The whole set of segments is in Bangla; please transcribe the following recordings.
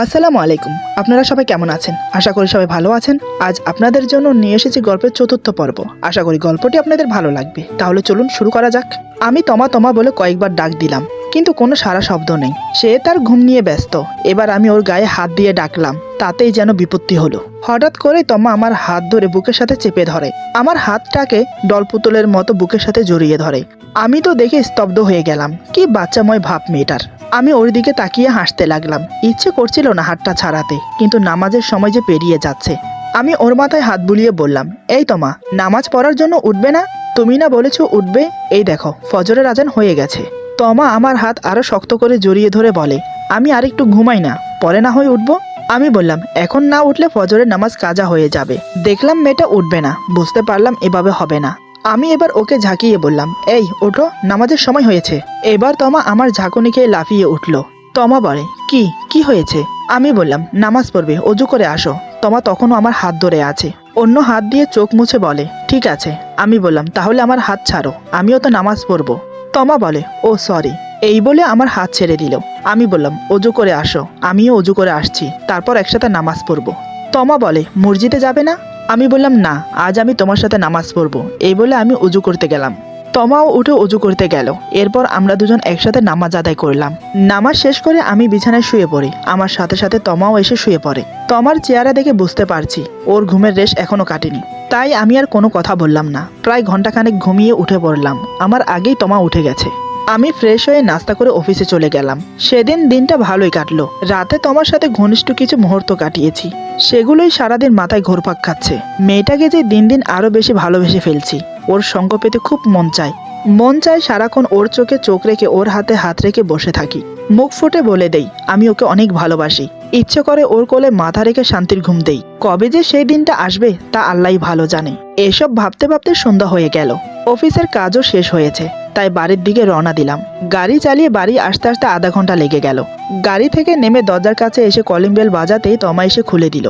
আসসালামু আলাইকুম। আপনারা সবাই কেমন আছেন? আশা করি সবাই ভালো আছেন। আজ আপনাদের জন্য নিয়ে এসেছি গল্পের চতুর্থ পর্ব। আশা করি গল্পটি আপনাদের ভালো লাগবে। তাহলে চলুন শুরু করা যাক। আমি তমা তমা বলে কয়েকবার ডাক দিলাম, কিন্তু কোনো সারা শব্দ নেই। সে তার ঘুম নিয়ে ব্যস্ত। এবার আমি ওর গায়ে হাত দিয়ে ডাকলাম, তাতেই যেন বিপত্তি হলো। হঠাৎ করে তমা আমার হাত ধরে বুকের সাথে চেপে ধরে, আমার হাতটাকে ডলপুতুলের মতো বুকের সাথে জড়িয়ে ধরে। আমি তো দেখে স্তব্ধ হয়ে গেলাম। কি বাচ্চাময় ভাব মেয়েটার। আমি ওর দিকে তাকিয়ে হাসতে লাগলাম। ইচ্ছে করছিল না হাতটা ছাড়াতে, কিন্তু নামাজের সময় যে পেরিয়ে যাচ্ছে। আমি ওর মাথায় হাত বুলিয়ে বললাম, এই তমা, নামাজ পড়ার জন্য উঠবে না? তুমি না বলেছো উঠবে? এই দেখো ফজরের আজান হয়ে গেছে। তমা আমার হাত আরো শক্ত করে জড়িয়ে ধরে বলে, আমি আরেকটু ঘুমাই না, পরে না হয় উঠবো। আমি বললাম, এখন না উঠলে ফজরের নামাজ কাজা হয়ে যাবে। দেখলাম মেয়েটা উঠবে না, বুঝতে পারলাম এভাবে হবে না। আমি এবার ওকে ঝাঁকিয়ে বললাম, এই ওঠো, নামাজের সময় হয়েছে। এবার তমা আমার ঝাঁকুনি খেয়ে লাফিয়ে উঠল। তমা বলে, কি কি হয়েছে? আমি বললাম, নামাজ পড়বে, অজু করে আসো। তমা তখনও আমার হাত ধরে আছে, অন্য হাত দিয়ে চোখ মুছে বলে, ঠিক আছে। আমি বললাম, তাহলে আমার হাত ছাড়ো, আমিও তো নামাজ পড়বো। তমা বলে, ও সরি। এই বলে আমার হাত ছেড়ে দিল। আমি বললাম, অজু করে আসো। আমিও অজু করে আসছি, তারপর একসাথে নামাজ পড়বো। তমা বলে, মসজিদে যাবে না? আমি বললাম, না, আজ আমি তোমার সাথে নামাজ পড়বো। এই বলে আমি অজু করতে গেলাম। তমাও উঠে অজু করতে গেল। এরপর আমরা দুজন একসাথে নামাজ আদায় করলাম। নামাজ শেষ করে আমি বিছানায় শুয়ে পড়ি। আমার সাথে সাথে তমাও এসে শুয়ে পড়ে। তমার চেহারা দেখে বুঝতে পারছি ওর ঘুমের রেশ এখনো কাটেনি। তাই আমি আর কোনো কথা বললাম না। প্রায় ঘন্টাখানেক ঘুমিয়ে উঠে পড়লাম। আমার আগেই তমা উঠে গেছে। আমি ফ্রেশ হয়ে নাস্তা করে অফিসে চলে গেলাম। সেদিন দিনটা ভালোই কাটলো। রাতে তোমার সাথে ঘনিষ্ঠ কিছু মুহূর্ত কাটিয়েছি, সেগুলোই সারাদিন মাথায় ঘুরপাক খাচ্ছে। মেয়েটাকে যে দিন দিন আরো বেশি ভালোবেসে ফেলছি। ওর সঙ্গ পেতে খুব মন চায় সারাক্ষণ ওর চোখে চোখ রেখে ওর হাতে হাত রেখে বসে থাকি। মুখ ফুটে বলে দেই আমি ওকে অনেক ভালোবাসি। ইচ্ছে করে ওর কোলে মাথা রেখে শান্তির ঘুম দেই। কবে যে সেই দিনটা আসবে তা আল্লাহই ভালো জানে। এসব ভাবতে ভাবতে সন্ধ্যা হয়ে গেল। অফিসের কাজও শেষ হয়েছে, তাই বাড়ির দিকে রওনা দিলাম। গাড়ি চালিয়ে বাড়ি আসতে আসতে আধা ঘন্টা লেগে গেল। গাড়ি থেকে নেমে দরজার কাছে এসে কলিং বেল বাজাতেই তমা এসে খুলে দিল।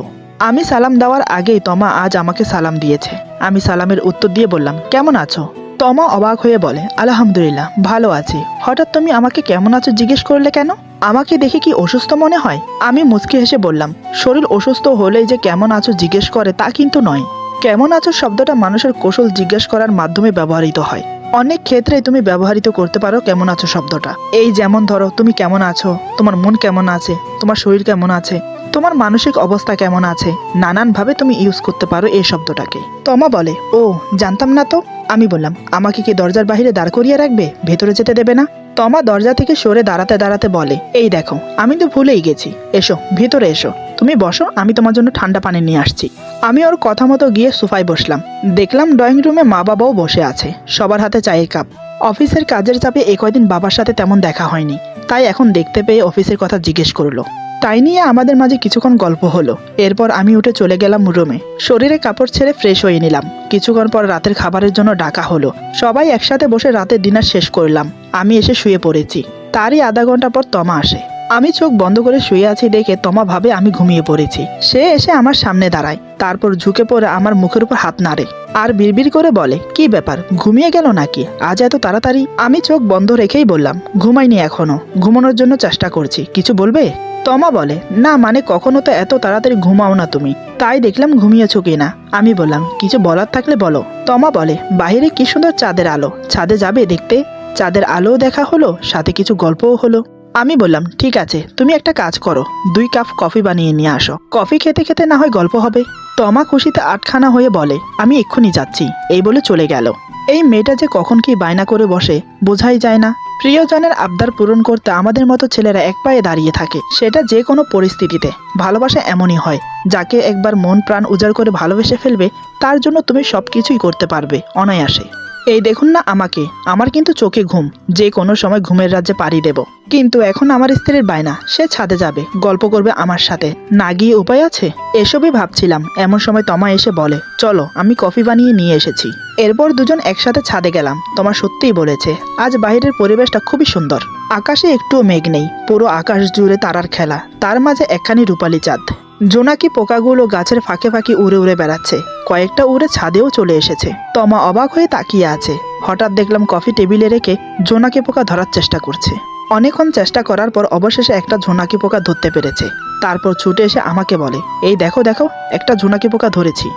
আমি সালাম দেওয়ার আগেই তমা আজ আমাকে সালাম দিয়েছে। আমি সালামের উত্তর দিয়ে বললাম, কেমন আছো? তমা অবাক হয়ে বলে, আলহামদুলিল্লাহ, ভালো আছি। হঠাৎ তুমি আমাকে কেমন আছো জিজ্ঞেস করলে কেন? আমাকে দেখে কি অসুস্থ মনে হয়? আমি মুচকি হেসে বললাম, শরীর অসুস্থ হলেই যে কেমন আছো জিজ্ঞেস করে তা কিন্তু নয়। কেমন আছো শব্দটা মানুষের কৌশল জিজ্ঞেস করার মাধ্যমে ব্যবহৃত হয়। অনেক ক্ষেত্রে তুমি ব্যবহৃত করতে পারো কেমন আছো শব্দটা। এই যেমন ধরো, তুমি কেমন আছো, তোমার মন কেমন আছে, তোমার শরীর কেমন আছে, তোমার মানসিক অবস্থা কেমন আছে, নানানভাবে তুমি ইউজ করতে পারো এই শব্দটাকে। তমা বলে, ও জানতাম না তো। আমি বললাম, আমাকে কি দরজার বাইরে দাঁড় করিয়ে রাখবে, ভেতরে যেতে দেবে না? তমা দরজা থেকে সরে দাঁড়াতে দাঁড়াতে বলে, এই দেখো, আমি তো ভুলেই গেছি। এসো, ভিতরে এসো, তুমি বসো, আমি তোমার জন্য ঠান্ডা পানি নিয়ে আসছি। আমি ওর কথা মতো গিয়ে সোফায় বসলাম। দেখলাম ড্রয়িং রুমে মা বাবাও বসে আছে, সবার হাতে চায়ের কাপ। অফিসের কাজের চাপে এ কয়দিন বাবার সাথে তেমন দেখা হয়নি, তাই এখন দেখতে পেয়ে অফিসের কথা জিজ্ঞেস করলো। তাই নিয়ে আমাদের মাঝে কিছুক্ষণ গল্প হলো। এরপর আমি উঠে চলে গেলাম রুমে। শরীরে কাপড় ছেড়ে ফ্রেশ হয়ে নিলাম। কিছুক্ষণ পর রাতের খাবারের জন্য ডাকা হলো। সবাই একসাথে বসে রাতের ডিনার শেষ করলাম। আমি এসে শুয়ে পড়েছি। তারই আধা ঘন্টা পর তমা আসে। আমি চোখ বন্ধ করে শুয়ে আছি দেখে তমা ভাবে আমি ঘুমিয়ে পড়েছি। সে এসে আমার সামনে দাঁড়ায়, তারপর ঝুঁকে পড়ে আমার মুখের উপর হাত নাড়ে আর বিড়বিড় করে বলে, কি ব্যাপার, ঘুমিয়ে গেল নাকি আজ এত তাড়াতাড়ি? আমি চোখ বন্ধ রেখেই বললাম, ঘুমাইনি এখনো, ঘুমানোর জন্য চেষ্টা করছি, কিছু বলবে? তমা বলে, না মানে কখনো তো এত তাড়াতাড়ি ঘুমাও না তুমি, তাই দেখলাম ঘুমিয়েছো কিনা। আমি বললাম, কিছু বলার থাকলে বলো। তমা বলে, বাইরে কি সুন্দর চাঁদের আলো, ছাদে যাবে দেখতে? চাঁদের আলোও দেখা হলো, সাথে কিছু গল্পও হলো। আমি বললাম, ঠিক আছে, তুমি একটা কাজ করো, 2 কাপ কফি বানিয়ে নিয়ে আসো, কফি খেতে খেতে না হয় গল্প হবে। তমা খুশিতে আটখানা হয়ে বলে, আমি এক্ষুনি যাচ্ছি, এই বলে চলে গেল। এই মেয়েটা যে কখন কি বায়না করে বসে বোঝাই যায় না। প্রিয়জনের আবদার পূরণ করতে আমাদের মতো ছেলেরা এক পায়ে দাঁড়িয়ে থাকে, সেটা যে কোনো পরিস্থিতিতে। ভালোবাসা এমনই হয়, যাকে একবার মন প্রাণ উজাড় করে ভালোবেসে ফেলবে, তার জন্য তুমি সবকিছুই করতে পারবে অনায়াসে। এই দেখুন না আমাকে, আমার কিন্তু চোখে ঘুম, যে কোনো সময় ঘুমের রাজ্যে পাড়ি দেব। কিন্তু এখন আমার স্ত্রীর বায়না, সে ছাদে যাবে, গল্প করবে আমার সাথে, না গিয়ে উপায় আছে? এসবই ভাবছিলাম, এমন সময় তমা এসে বলে, চলো, আমি কফি বানিয়ে নিয়ে এসেছি। এরপর দুজন একসাথে ছাদে গেলাম। তমা সত্যিই বলেছে, আজ বাইরের পরিবেশটা খুবই সুন্দর। আকাশে একটুও মেঘ নেই, পুরো আকাশ জুড়ে তারার খেলা, তার মাঝে একখানি রূপালী চাঁদ। জোনাকি পোকাগুলো গাছের ফাঁকে ফাঁকে উড়ে উড়ে বেড়াচ্ছে, কয়েকটা উড়ে ছাদেও চলে এসেছে। তমা অবাক হয়ে তাকিয়ে আছে। হঠাৎ দেখলাম কফি টেবিলে রেখে জোনাকি পোকা ধরার চেষ্টা করছে। অনেকক্ষণ চেষ্টা করার পর অবশেষে একটা ঝোনাকি পোকা ধরতে পেরেছে। তারপর ছুটে এসে আমাকে বলে, এই দেখো দেখো, একটা ঝোনাকি পোকা ধরেছি।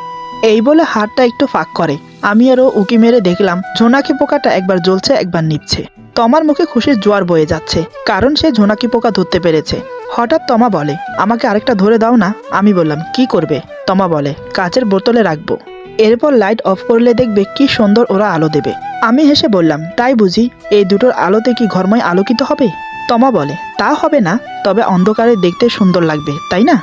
এই বলে হাতটা একটু ফাঁক করে। আমি আরও উকি মেরে দেখলাম ঝোনাকি পোকাটা একবার জ্বলছে একবার নিভছে। তমার মুখে খুশির জোয়ার বয়ে যাচ্ছে, কারণ সে ঝোনাকি পোকা ধরতে পেরেছে। হঠাৎ তমা বলে, আমাকে আরেকটা ধরে দাও না। আমি বললাম, কি করবে? তমা বলে, কাচের বোতলে রাখবো। এরপর লাইট অফ করলে দেখবে কি সুন্দর ওরা আলো দেবে। আমি হেসে বললাম, তাই বুঝি? এই দুটোর আলোতে কি ঘরময় আলোকিত হবে? তমা বলে, তা হবে না, তবে অন্ধকারে দেখতে সুন্দর লাগবে, তাই না?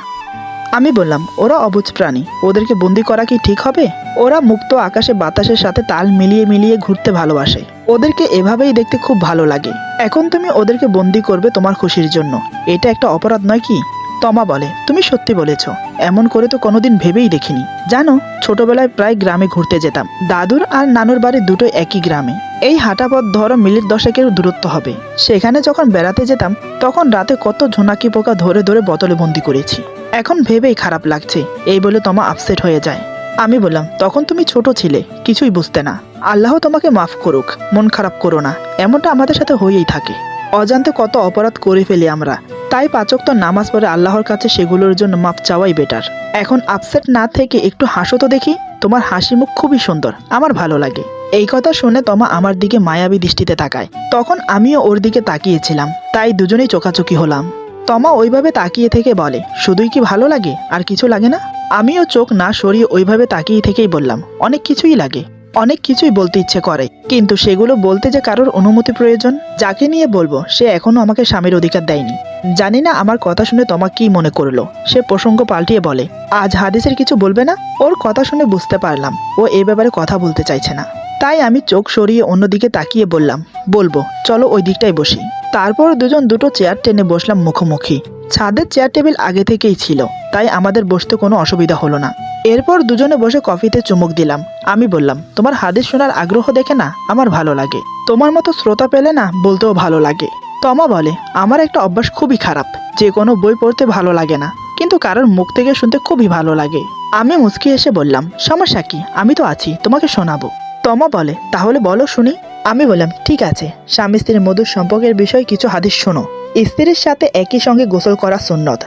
আমি বললাম, ওরা অবুঝ প্রাণী, ওদেরকে বন্দি করা কি ঠিক হবে? ওরা মুক্ত আকাশে বাতাসের সাথে তাল মিলিয়ে মিলিয়ে ঘুরতে ভালোবাসে। ওদেরকে এভাবেই দেখতে খুব ভালো লাগে। এখন তুমি ওদেরকে বন্দি করবে তোমার খুশির জন্য। এটা একটা অপরাধ নয় কি? তমা বলে, তুমি সত্যি বলেছ, এমন করে তো কোনোদিন ভেবেই দেখিনি। জানো, ছোটবেলায় প্রায় গ্রামে ঘুরতে যেতাম। দাদুর আর নানুর বাড়ি দুটোই একই গ্রামে। এই হাঁটা পথ ধরো মিনিট 10-এর দূরত্ব হবে। সেখানে যখন বেড়াতে যেতাম তখন রাতে কত ঝোনাকি পোকা ধরে ধরে বোতলে বন্দি করেছি। এখন ভেবেই খারাপ লাগছে। এই বলে তমা আপসেট হয়ে যায়। আমি বললাম, তখন তুমি ছোট ছিলে, কিছুই বুঝতে না। আল্লাহ তোমাকে মাফ করুক, মন খারাপ করো না। এমনটা আমাদের সাথে হয়েই থাকে। অজান্তে কত অপরাধ করে ফেলি আমরা। তাই 5 ওয়াক্ত নামাজ পড়ে আল্লাহর কাছে সেগুলোর জন্য মাপ চাওয়াই বেটার। এখন আপসেট না থেকে একটু হাসো তো দেখি। তোমার হাসি মুখ খুবই সুন্দর, আমার ভালো লাগে। এই কথা শুনে তমা আমার দিকে মায়াবী দৃষ্টিতে তাকায়। তখন আমিও ওর দিকে তাকিয়েছিলাম, তাই দুজনেই চোখাচোখি হলাম। তমা ওইভাবে তাকিয়ে থেকে বলে, শুধুই কি ভালো লাগে, আর কিছু লাগে না? আমিও চোখ না সরিয়ে ওইভাবে তাকিয়ে থেকেই বললাম, অনেক কিছুই লাগে। অনেক কিছুই বলতে ইচ্ছে করে, কিন্তু সেগুলো বলতে যে কারোর অনুমতি প্রয়োজন। যাকে নিয়ে বলবো সে এখনো আমাকে স্বামীর অধিকার দেয়নি। জানি না আমার কথা শুনে তমা কি মনে করলো। সে প্রসঙ্গ পাল্টিয়ে বলে, আজ হাদিসের কিছু বলবে না? ওর কথা শুনে বুঝতে পারলাম ও এ ব্যাপারে কথা বলতে চাইছে না। তাই আমি চোখ সরিয়ে অন্যদিকে তাকিয়ে বললাম, বলবো, চলো ওই দিকটাই বসি। তারপর দুজন দুটো চেয়ার টেনে বসলাম মুখোমুখি। ছাদের চেয়ার টেবিল আগে থেকেই ছিল, তাই আমাদের বসতে কোনো অসুবিধা হলো না। এরপর দুজনে বসে কফিতে চুমুক দিলাম। আমি বললাম, তোমার হাদিস শোনার আগ্রহ দেখে না আমার ভালো লাগে। তোমার মতো শ্রোতা পেলে না বলতেও ভালো লাগে। তমা বলে, আমার একটা অভ্যাস খুবই খারাপ, যে কোনো বই পড়তে ভালো লাগে না, কিন্তু কারোর মুখ থেকে শুনতে খুবই ভালো লাগে। আমি মুচকি এসে বললাম, সমস্যা কি, আমি তো আছি, তোমাকে শোনাবো। তমা বলে, তাহলে বলো শুনি। আমি বললাম, ঠিক আছে, স্বামী স্ত্রীর মধুর সম্পর্কের বিষয়ে কিছু হাদিস শোনো। স্ত্রীর সাথে একই সঙ্গে গোসল করা সুন্নত।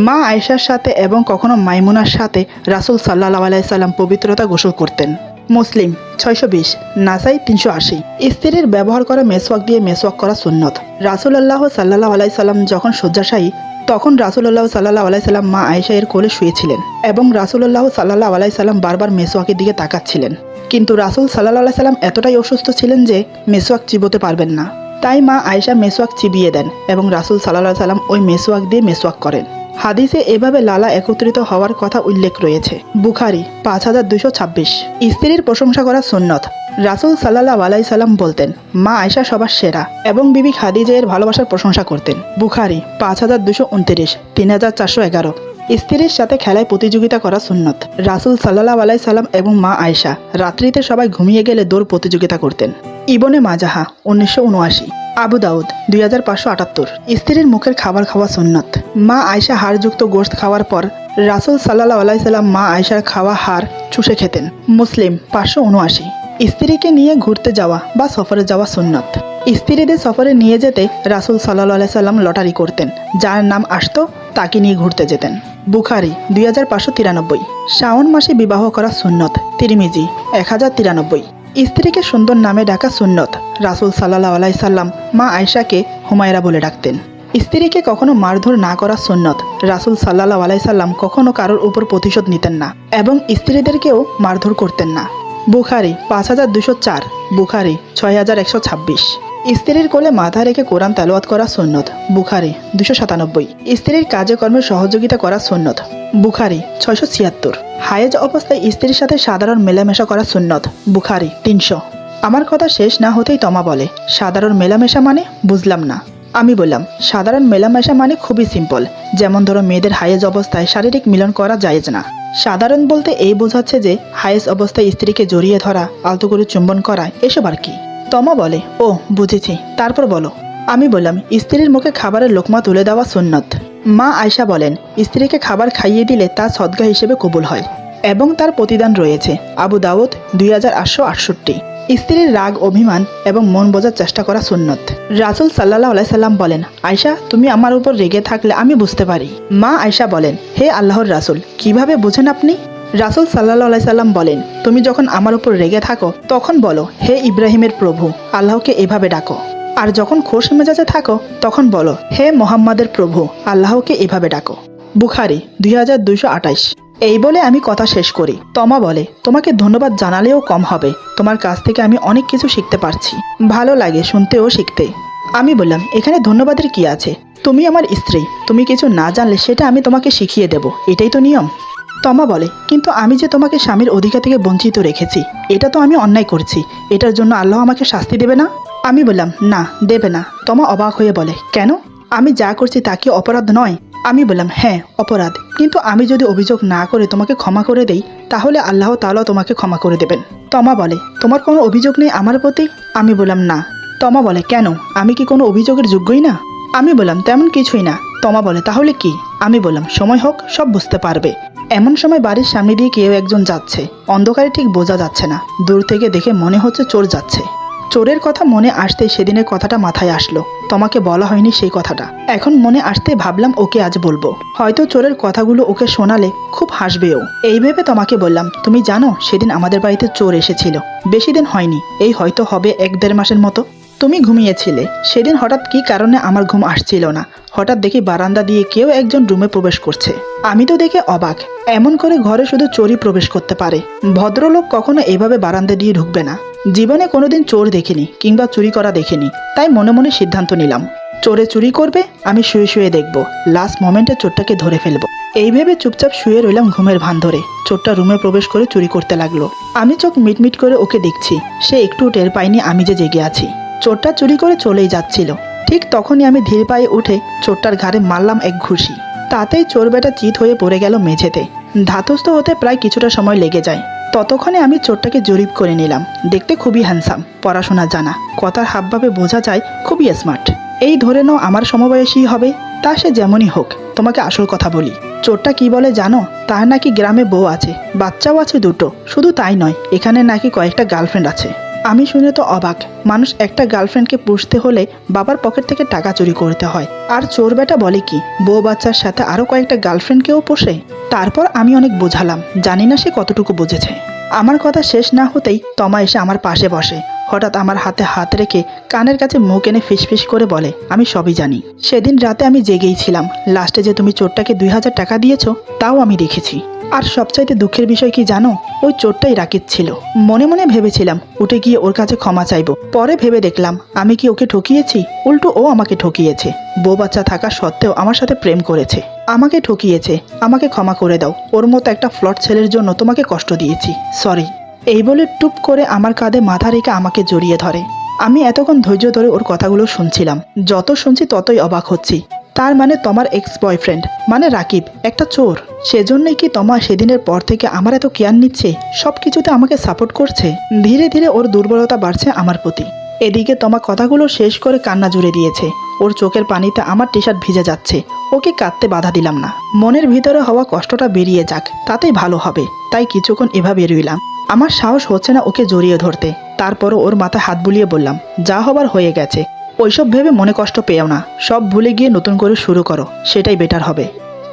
মা আয়েশার সাথে এবং কখনো মাইমুনার সাথে রাসূল সাল্লাল্লাহু আলাইহি সাল্লাম পবিত্রতা গোসল করতেন। মুসলিম 620, নাসাই 380। স্ত্রীর ব্যবহার করা মেসওয়াক দিয়ে মেসওয়াক করা সুন্নত। রাসূলুল্লাহ সাল্লাল্লাহু আলাইহি সাল্লাম যখন শয্যাশায়ী, তখন রাসূলুল্লাহ সাল্লাল্লাহু আলাইহি সাল্লাম মা আয়েশা এর কোলে শুয়েছিলেন এবং রাসূলুল্লাহ সাল্লাল্লাহু আলাইহি সাল্লাম বারবার মেসওয়াকের দিকে তাকাচ্ছিলেন। কিন্তু রাসূল সাল্লাল্লাহু আলাইহি সাল্লাম এতটাই অসুস্থ ছিলেন যে মেসওয়াক চিবোতে পারবেন না। তাই মা আয়েশা মেসওয়াক চিবিয়ে দেন এবং রাসূল সাল্লাল্লাহু আলাইহি সাল্লাম ওই মেসওয়াক দিয়ে মেসওয়াক করেন। হাদিসে এভাবে লালা একত্রিত হওয়ার কথা উল্লেখ রয়েছে। বুখারী 5226। স্ত্রীর প্রশংসা করা সুন্নত। রাসূল সাল্লাল্লাহু আলাইহি সাল্লাম বলতেন, মা আয়েশা সবার সেরা এবং বিবি খাদিজা এর ভালোবাসার প্রশংসা করতেন। বুখারী 5229, 3411। স্ত্রীর সাথে খেলায় প্রতিযোগিতা করা সুন্নত। রাসূল সাল্লাল্লাহু আলাইহি সাল্লাম এবং মা আয়েশা রাত্রিতে সবাই ঘুমিয়ে গেলে দৌড় প্রতিযোগিতা করতেন। ইবনে মাজাহা 1979। আবু দাউদ 2578। স্ত্রীর মুখের খাবার খাওয়া সুন্নত। মা আয়েশা হাড়যুক্ত গোশত খাওয়ার পর রাসূল সাল্লাল্লাহু আলাইহি সাল্লাম মা আয়েশার খাওয়া হাড় চুষে খেতেন। মুসলিম 579। স্ত্রীকে নিয়ে ঘুরতে যাওয়া বা সফরে যাওয়া সুন্নত। স্ত্রীদের সফরে নিয়ে যেতে রাসূল সাল্লাল্লাহু আলাইহি সাল্লাম লটারি করতেন। যার নাম আসতো তাকে নিয়ে ঘুরতে যেতেন। বুখারী 2593। শাওন মাসে বিবাহ করা সুন্নত। তিরমিজি 1093। স্ত্রীকে সুন্দর নামে ডাকা সুন্নত। রাসূল সাল্লাল্লাহু আলাইহি সাল্লাম মা আয়েশাকে হুমায়রা বলে ডাকতেন। স্ত্রীকে কখনো মারধর না করা সুন্নত। রাসূল সাল্লাল্লাহু আলাইহি সাল্লাম কখনো কারোর উপর প্রতিশোধ নিতেন না এবং স্ত্রীদেরকেও মারধর করতেন না। বুখারী 5204। বুখারী 6126। স্ত্রীর কোলে মাথা রেখে কোরআন তেলাওয়াত করা সুন্নত। বুখারী 297। স্ত্রীর কাজে কর্মে সহযোগিতা করা সুন্নত। বুখারী 676। হায়েজ অবস্থায় স্ত্রীর সাথে সাধারণ মেলামেশা করা সুন্নত। বুখারী 300। আমার কথা শেষ না হতেই তমা বলে, সাধারণ মেলামেশা মানে? বুঝলাম না। আমি বললাম, সাধারণ মেলামেশা মানে খুবই সিম্পল। যেমন ধরো, মেয়েদের হায়েজ অবস্থায় শারীরিক মিলন করা জায়েজ না। সাধারণ বলতে এই বোঝাচ্ছে যে হায়েজ অবস্থায় স্ত্রীকে জড়িয়ে ধরা, আলতো করে চুম্বন করা, এসব আর কি। তমা বলে, ও বুঝেছি, তারপর বলো। আমি বললাম, স্ত্রীর মুখে খাবারের লোকমা তুলে দেওয়া সুন্নত। মা আয়েশা বলেন, স্ত্রীকে খাবার খাইয়ে দিলে তা সদকা হিসেবে কবুল হয় এবং তার প্রতিদান রয়েছে। আবু দাউদ 2868। স্ত্রীর রাগ অভিমান এবং মন বোঝার চেষ্টা করা সুন্নত। রাসূল সাল্লাল্লাহু আলাইহি সাল্লাম বলেন, আয়েশা তুমি আমার উপর রেগে থাকলে আমি বুঝতে পারি। মা আয়েশা বলেন, হে আল্লাহর রাসূল, কিভাবে বুঝেন আপনি? রাসূল সাল্লাল্লাহু আলাইহি সাল্লাম বলেন, তুমি যখন আমার উপর রেগে থাকো তখন বলো, হে ইব্রাহিমের প্রভু, আল্লাহকে এভাবে ডাকো। আর যখন খোশ মেজাজে থাকো তখন বলো, হে মোহাম্মদের প্রভু, আল্লাহকে এভাবে ডাকো। বুখারী 2228। এই বলে আমি কথা শেষ করি। তমা বলে, তোমাকে ধন্যবাদ জানালেও কম হবে, তোমার কাছ থেকে আমি অনেক কিছু শিখতে পারছি, ভালো লাগে শুনতেও শিখতে। আমি বললাম, এখানে ধন্যবাদের কি আছে? তুমি আমার স্ত্রী, তুমি কিছু না জানলে সেটা আমি তোমাকে শিখিয়ে দেব, এটাই তো নিয়ম। তমা বলে, কিন্তু আমি যে তোমাকে স্বামীর অধিকার থেকে বঞ্চিত রেখেছি, এটা তো আমি অন্যায় করছি, এটার জন্য আল্লাহ আমাকে শাস্তি দেবে না? আমি বললাম, না দেবে না। তমা অবাক হয়ে বলে, কেন? আমি যা করছি তা কি অপরাধ নয়? আমি বললাম, হ্যাঁ অপরাধ, কিন্তু আমি যদি অভিযোগ না করে তোমাকে ক্ষমা করে দেই তাহলে আল্লাহ তাআলা তোমাকে ক্ষমা করে দেবেন। তমা বলে, তোমার কোনো অভিযোগ নেই আমার প্রতি? আমি বললাম, না। তমা বলে, কেন? আমি কি কোনো অভিযোগের যোগ্যই না? আমি বললাম, তেমন কিছুই না। তমা বলে, তাহলে কি? আমি বললাম, সময় হোক সব বুঝতে পারবে। এমন সময় বাড়ির সামনে দিয়ে কেউ একজন যাচ্ছে, অন্ধকারে ঠিক বোঝা যাচ্ছে না, দূর থেকে দেখে মনে হচ্ছে চোর যাচ্ছে। চোরের কথা মনে আসতে সেদিনের কথাটা মাথায় আসলো। তোমাকে বলা হয়নি সেই কথাটা, এখন মনে আসতে ভাবলাম ওকে আজ বলবো, হয়তো চোরের কথাগুলো ওকে শোনালে খুব হাসবেও। এই ভেবে তোমাকে বললাম, তুমি জানো সেদিন আমাদের বাড়িতে চোর এসেছিল, বেশি দিন হয়নি, এই হয়তো হবে 1-1.5 মাসের মতো। তুমি ঘুমিয়েছিলে সেদিন। হঠাৎ কি কারণে আমার ঘুম আসছিল না, হঠাৎ দেখি বারান্দা দিয়ে কেউ একজন রুমে প্রবেশ করছে। আমি তো দেখে অবাক, এমন করে ঘরে শুধু চোরই প্রবেশ করতে পারে, ভদ্রলোক কখনো এভাবে বারান্দা দিয়ে ঢুকবে না। জীবনে কোনোদিন চোর দেখিনি কিংবা চুরি করা দেখিনি, তাই মনে মনে সিদ্ধান্ত নিলাম, চোরে চুরি করবে, আমি শুয়ে শুয়ে দেখব, লাস্ট মোমেন্টে চোরটাকে ধরে ফেলবো। এই ভেবে চুপচাপ শুয়ে রইলাম ঘুমের ভান ধরে। চোরটা রুমে প্রবেশ করে চুরি করতে লাগলো। আমি চোখ মিটমিট করে ওকে দেখছি, সে একটু টের পায়নি আমি যে জেগে আছি। চোরটা চুরি করে চলেই যাচ্ছিল, ঠিক তখনই আমি ধীর পায়ে উঠে চোরটার ঘাড়ে মারলাম এক ঘুষি। তাতেই চোর বেটা চিৎ হয়ে পড়ে গেল মেঝেতে। ধাতস্থ হতে প্রায় কিছুটা সময় লেগে যায়। ততক্ষণে আমি চোরটাকে জরিপ করে নিলাম। দেখতে খুবই হ্যান্ডসাম, পড়াশোনা জানা, কথার হাবভাবে বোঝা যায় খুবই স্মার্ট। এই ধরে নাও আমার সমবয়সী হবে, তা সে যেমনই হোক। তোমাকে আসল কথা বলি, চোরটা কি বলে জানো? তার নাকি গ্রামে বউ আছে, বাচ্চাও আছে 2টো। শুধু তাই নয়, এখানে নাকি কয়েকটা গার্লফ্রেন্ড আছে। আমি শুনে তো অবাক, মানুষ একটা গার্লফ্রেন্ডকে পুষতে হলে বাবার পকেট থেকে টাকা চুরি করতে হয়, আর চোর বেটা বলে কি বউ বাচ্চার সাথে আরো কয়েকটা গার্লফ্রেন্ডকেও পোষে। তারপর আমি অনেক বোঝালাম, জানি না সে কতটুকু বুঝেছে। আমার কথা শেষ না হতেই তমা এসে আমার পাশে বসে। হঠাৎ আমার হাতে হাত রেখে কানের কাছে মুখ এনে ফিসফিস করে বলে, আমি সবই জানি। সেদিন রাতে আমি জেগেই ছিলাম, লাস্টে যে তুমি চোরটাকে 2000 টাকা দিয়েছো তাও আমি দেখেছি। আর সবচাইতে দুঃখের বিষয় কি জানো? ওই চোরটাই রাকিব ছিল। মনে মনে ভেবেছিলাম উঠে গিয়ে ওর কাছে ক্ষমা চাইবো, পরে ভেবে দেখলাম আমি কি ওকে ঠকিয়েছি? উল্টো ও আমাকে ঠকিয়েছে। বউ বাচ্চা থাকা সত্ত্বেও আমার সাথে প্রেম করেছে, আমাকে ঠকিয়েছে। আমাকে ক্ষমা করে দাও, ওর মতো একটা ফ্লট ছেলের জন্য তোমাকে কষ্ট দিয়েছি, সরি। এই বলে টুপ করে আমার কাঁধে মাথা রেখে আমাকে জড়িয়ে ধরে। আমি এতক্ষণ ধৈর্য ধরে ওর কথাগুলো শুনছিলাম, যত শুনছি ততই অবাক হচ্ছি। তার মানে তোমার এক্স বয়ফ্রেন্ড মানে রাকিব একটা চোর? সেজন্যই কি তোমা সেদিনের পর থেকে আমার এত কেয়ার নিচ্ছে, সব কিছুতে আমাকে সাপোর্ট করছে? ধীরে ধীরে ওর দুর্বলতা বাড়ছে আমার প্রতি। এদিকে তোমার কথাগুলো শেষ করে কান্না জুড়ে দিয়েছে। ওর চোখের পানিতে আমার টি শার্ট ভিজে যাচ্ছে। ওকে কাঁদতে বাধা দিলাম না, মনের ভিতরে হওয়া কষ্টটা বেরিয়ে যাক, তাতেই ভালো হবে। তাই কিছুক্ষণ এভাবে রইলাম। আমার সাহস হচ্ছে না ওকে জড়িয়ে ধরতে। তারপরও ওর মাথায় হাত বুলিয়ে বললাম, যা হবার হয়ে গেছে, ওইসব ভেবে মনে কষ্ট পেও না, সব ভুলে গিয়ে নতুন করে শুরু করো, সেটাই বেটার হবে।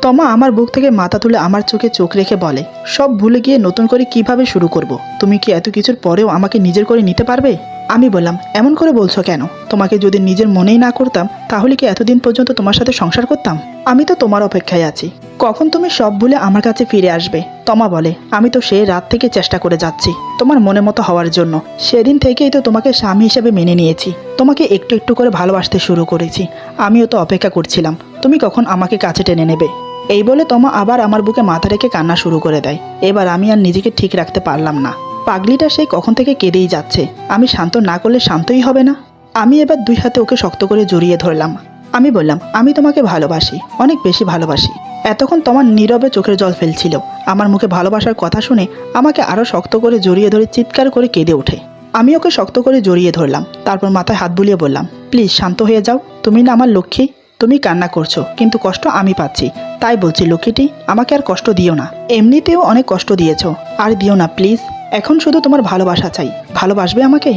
তমা আমার বুক থেকে মাথা তুলে আমার চোখে চোখ রেখে বলে, সব ভুলে গিয়ে নতুন করে কিভাবে শুরু করব? তুমি কি এত কিছুর পরেও আমাকে নিজের করে নিতে পারবে? আমি বললাম, এমন করে বলছো কেন? তোমাকে যদি নিজের মনেই না করতাম তাহলে কি এতদিন পর্যন্ত তোমার সাথে সংসার করতাম? আমি তো তোমার অপেক্ষায় আছি, কখন তুমি সব ভুলে আমার কাছে ফিরে আসবে। তমা বলে, আমি তো সেই রাত থেকে চেষ্টা করে যাচ্ছি তোমার মনে মতো হওয়ার জন্য। সেদিন থেকেই তো তোমাকে স্বামী হিসেবে মেনে নিয়েছি, তোমাকে একটু একটু করে ভালোবাসতে শুরু করেছি। আমিও তো অপেক্ষা করছিলাম তুমি কখন আমাকে কাছে টেনে নেবে। এই বলে তমা আবার আমার বুকে মাথা রেখে কান্না শুরু করে দেয়। এবার আমি আর নিজেকে ঠিক রাখতে পারলাম না। পাগলিটা সেই কখন থেকে কেঁদেই যাচ্ছে, আমি শান্ত না করলে শান্তই হবে না। আমি এবার 2 হাতে ওকে শক্ত করে জড়িয়ে ধরলাম। আমি বললাম, আমি তোমাকে ভালোবাসি, অনেক বেশি ভালোবাসি। এতক্ষণ তোমার নীরবে চোখের জল ফেলছিল। আমার মুখে ভালোবাসার কথা শুনে আমাকে আরো শক্ত করে জড়িয়ে ধরে চিৎকার করে কেঁদে ওঠে। আমি ওকে শক্ত করে জড়িয়ে ধরলাম, তারপর মাথায় হাত বুলিয়ে বললাম, প্লিজ শান্ত হয়ে যাও, তুমি না আমার লক্ষ্মী। তুমি কান্না করছো কিন্তু কষ্ট আমি পাচ্ছি, তাই বলছি লক্ষ্মীটি আমাকে আর কষ্ট দিও না। এমনিতেও অনেক কষ্ট দিয়েছো, আর দিও না প্লিজ। এখন শুধু তোমার ভালোবাসা চাই, ভালোবাসবে আমাকে?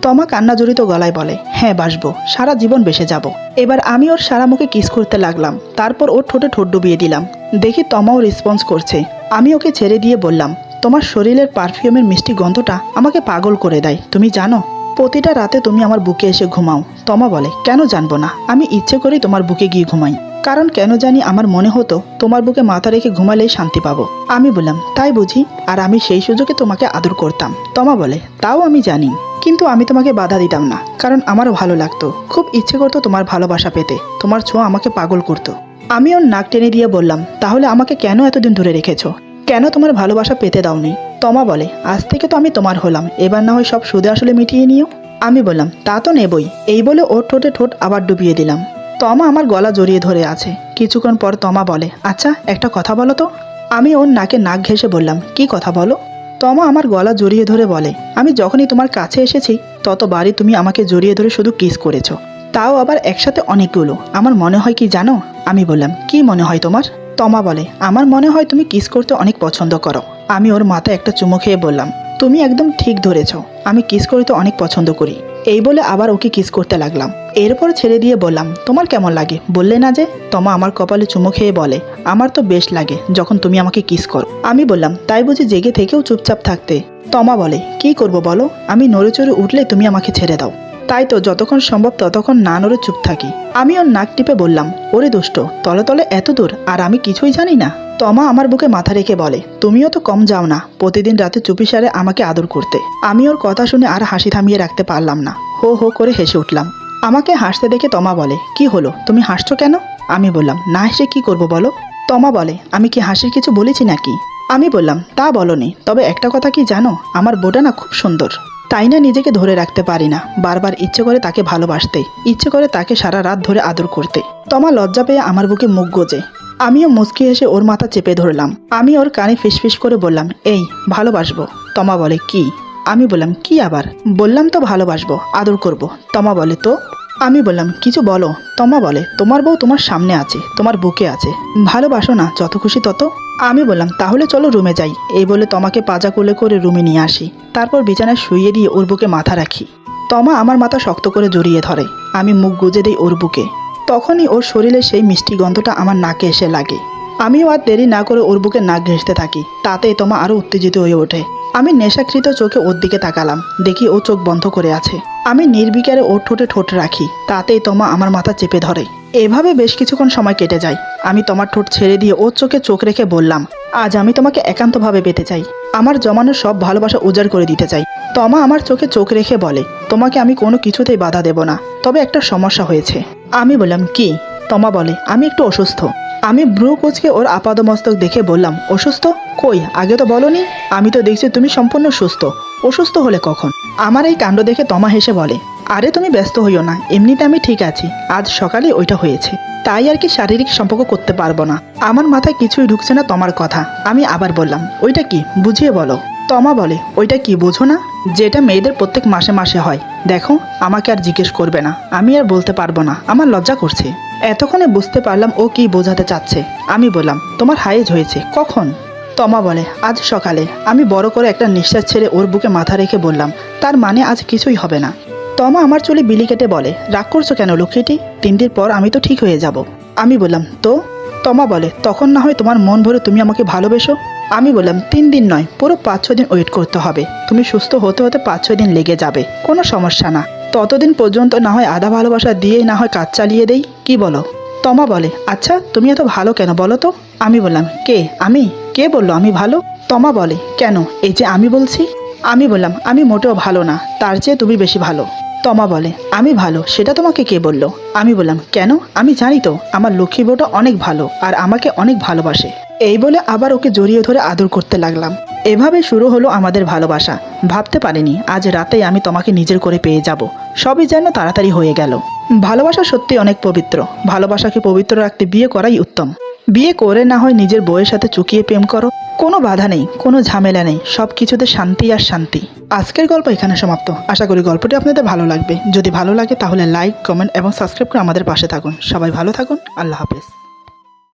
তমা কান্না জড়িত গলায় বলে, হ্যাঁ বাসবো, সারা জীবন বেসে যাব। এবার আমি ওর সারা মুখে কিস করতে লাগলাম, তারপর ওর ঠোঁটে ঠোঁট ডুবিয়ে দিলাম। দেখি তমাও রেসপন্স করছে। আমি ওকে ছেড়ে দিয়ে বললাম, তোমার শরীরের পারফিউমের মিষ্টি গন্ধটা আমাকে পাগল করে দেয়, তুমি জানো? প্রতিটা রাতে তুমি আমার বুকে এসে ঘুমাও। তমা বলে, কেন জানবো না, আমি ইচ্ছে করেই তোমার বুকে গিয়ে ঘুমাই, কারণ কেন জানি আমার মনে হতো তোমার বুকে মাথা রেখে ঘুমালেই শান্তি পাবো। আমি বললাম, তাই বুঝি? আর আমি সেই সুযোগে তোমাকে আদর করতাম। তমা বলে, তাও আমি জানি, কিন্তু আমি তোমাকে বাধা দিতাম না, কারণ আমারও ভালো লাগতো, খুব ইচ্ছে করতো তোমার ভালোবাসা পেতে, তোমার ছোঁয়া আমাকে পাগল করতো। আমি ওর নাক টেনে দিয়ে বললাম, তাহলে আমাকে কেন এতদিন ধরে রেখেছো, কেন তোমার ভালোবাসা পেতে দাওনি? তমা বলে, আজ থেকে তো আমি তোমার হলাম, এবার না হয় সব সুদে আসলে মিটিয়ে নিও। আমি বললাম, তা তো নেবই। এই বলে ওর ঠোঁটে ঠোঁট আবার ডুবিয়ে দিলাম। তমা আমার গলা জড়িয়ে ধরে আছে। কিছুক্ষণ পর তমা বলে, আচ্ছা একটা কথা বলো তো। আমি ওর নাকে নাক ঘেঁষে বললাম, কি কথা বলো? তমা আমার গলা জড়িয়ে ধরে বলে, আমি যখনই তোমার কাছে এসেছি ততবারই তুমি আমাকে জড়িয়ে ধরে শুধু কিস করেছো, তাও আবার একসাথে অনেকগুলো। আমার মনে হয় কি জানো? আমি বললাম, কি মনে হয় তোমার? তমা বলে, আমার মনে হয় তুমি কিস করতে অনেক পছন্দ করো। আমি ওর মাথায় একটা চুমু খেয়ে বললাম, তুমি একদম ঠিক ধরেছ, আমি কিস করতে অনেক পছন্দ করি। এই বলে আবার ওকে কিস করতে লাগলাম। এরপর ছেড়ে দিয়ে বললাম, তোমার কেমন লাগে বললে না যে? তমা আমার কপালে চুমু খেয়ে বলে, আমার তো বেশ লাগে যখন তুমি আমাকে কিস করো। আমি বললাম, তাই বুঝি জেগে থেকেও চুপচাপ থাকতে? তমা বলে, কি করব বলো, আমি নড়ে চড়ে উঠলে তুমি আমাকে ছেড়ে দাও, তাই তো যতক্ষণ সম্ভব ততক্ষণ না নড়ে চুপ থাকি। আমি ওর নাক টিপে বললাম, ওরে দুষ্ট, তলে তলে এত দূর আর আমি কিছুই জানি না? তমা আমার বুকে মাথা রেখে বলে, তুমিও তো কম যাও না প্রতিদিন রাতে চুপিসারে আমাকে আদর করতে। আমি ওর কথা শুনে আর হাসি থামিয়ে রাখতে পারলাম না, হো হো করে হেসে উঠলাম। আমাকে হাসতে দেখে তমা বলে, কি হলো, তুমি হাসছো কেন? আমি বললাম, না হেসে কি করব বলো? তমা বলে, আমি কি হাসির কিছু বলেছি নাকি? আমি বললাম, তা বলনি, তবে একটা কথা কি জানো, আমার বোটা না খুব সুন্দর, তাই না নিজেকে ধরে রাখতে পারি না, বারবার ইচ্ছে করে তাকে ভালোবাসতে, ইচ্ছে করে তাকে সারা রাত ধরে আদর করতে। তমা লজ্জা পেয়ে আমার বুকে মুখ গোজে। আমিও মুচকি এসে ওর মাথা চেপে ধরলাম। আমি ওর কানে ফিসফিস করে বললাম, এই ভালোবাসবো। তমা বলে, কি? আমি বললাম, কি আবার? বললাম তো ভালোবাসবো, আদর করব। তমা বলে, তো? আমি বললাম, কিছু বলো। তমা বলে, তোমার বউ তোমার সামনে আছে, তোমার বুকে আছে, ভালোবাসো না যত খুশি তত। আমি বললাম, তাহলে চলো রুমে যাই। এই বলে তমাকে পাজা কোলে করে রুমে নিয়ে আসি, তারপর বিছানায় শুইয়ে দিয়ে ওর বুকে মাথা রাখি। তমা আমার মাথা শক্ত করে জড়িয়ে ধরে, আমি মুখ গুজে দিই ওর বুকে। তখনই ওর শরীরে সেই মিষ্টি গন্ধটা আমার নাকে এসে লাগে। আমিও আর দেরি না করে ওর বুকে নাক ঘেঁষতে থাকি, তাতে তমা আরও উত্তেজিত হয়ে ওঠে। আমি নেশাকৃত চোখে ওর দিকে তাকালাম, দেখি ও চোখ বন্ধ করে আছে। আমি নির্বিকারে ওর ঠোঁটে ঠোঁট রাখি, তাতেই তমা আমার মাথা চেপে ধরে। এভাবে বেশ কিছুক্ষণ সময় কেটে যায়। আমি তোমার ঠোঁট ছেড়ে দিয়ে ওর চোখে চোখ রেখে বললাম, আজ আমি তোমাকে একান্তভাবে পেতে চাই, আমার জমানো সব ভালোবাসা উজাড় করে দিতে চাই। তমা আমার চোখে চোখ রেখে বলে, তোমাকে আমি কোনো কিছুতেই বাধা দেব না, তবে একটা সমস্যা হয়েছে। আমি বললাম, কি? তমা বলে, আমি একটু অসুস্থ। আমি ভ্রু কুঁচকে ওর আপাদমস্তক দেখে বললাম, অসুস্থ? কই, আগে তো বলনি। আমি তো দেখছি তুমি সম্পূর্ণ সুস্থ, অসুস্থ হলে কখন? আমার এই কাণ্ড দেখে তমা হেসে বলে, আরে তুমি ব্যস্ত হইও না, এমনিতে আমি ঠিক আছি, আজ সকালে ওইটা হয়েছে, তাই আর কি শারীরিক সম্পর্ক করতে পারবো না। আমার মাথায় কিছুই ঢুকছে না তোমার কথা। আমি আবার বললাম, ওইটা কি, বুঝিয়ে বলো। তমা বলে, ওইটা কি বোঝো না? যেটা মেয়েদের প্রত্যেক মাসে মাসে হয়। দেখো, আমাকে আর জিজ্ঞেস করবে না, আমি আর বলতে পারবো না, আমার লজ্জা করছে। এতক্ষণে বুঝতে পারলাম ও কি বোঝাতে চাচ্ছে। আমি বললাম, তোমার হাইজ হয়েছে কখন? তমা বলে, আজ সকালে। আমি বড় করে একটা নিঃশ্বাস ছেড়ে ওর বুকে মাথা রেখে বললাম, তার মানে আজ কিছুই হবে না। তমা আমার চুলে বিলি কেটে বলে, রাগ করছো কেন লক্ষ্মীটি, 3 দিন পর আমি তো ঠিক হয়ে যাব। আমি বললাম, তো? তমা বলে, তখন না হয় তোমার মন ভরে তুমি আমাকে ভালোবেসো। আমি বললাম, 3 দিন নয়, পুরো 5-6 দিন ওয়েট করতে হবে। তুমি সুস্থ হতে হতে 5-6 দিন লেগে যাবে, কোনো সমস্যা না। ততদিন পর্যন্ত না হয় আধা ভালোবাসা দিয়েই না হয় কাজ চালিয়ে দেই, কি বলো? তমা বলে, আচ্ছা তুমি এত ভালো কেন বলো তো? আমি বললাম, কে? আমি? কে বললো আমি ভালো? তমা বলে, কেন, এই যে আমি বলছি। আমি বললাম, আমি মোটেও ভালো না, তার চেয়ে তুমি বেশি ভালো। তমা বলে, আমি ভালো সেটা তোমাকে কে বললো? আমি বললাম, কেন, আমি জানি তো আমার লক্ষ্মী বউটা অনেক ভালো আর আমাকে অনেক ভালোবাসে। এই বলে আবার ওকে জড়িয়ে ধরে আদর করতে লাগলাম। এভাবে শুরু হলো আমাদের ভালোবাসা। ভাবতে পারিনি আজ রাতেই আমি তোমাকে নিজের করে পেয়ে যাব। সবই যেন তাড়াতাড়ি হয়ে গেল। ভালোবাসা সত্যি অনেক পবিত্র। ভালোবাসাকে পবিত্র রাখতে বিয়ে করাই উত্তম। বিয়ে করে না হয় নিজের বউয়ের সাথে চুকিয়ে প্রেম করো, কোনো বাধা নেই, কোনো ঝামেলা নেই, সব কিছুতে শান্তি আর শান্তি। আজকের গল্প এখানে সমাপ্ত। আশা করি গল্পটি আপনাদের ভালো লাগবে। যদি ভালো লাগে তাহলে লাইক, কমেন্ট এবং সাবস্ক্রাইব করে আমাদের পাশে থাকুন। সবাই ভালো থাকুন। আল্লাহ হাফেজ।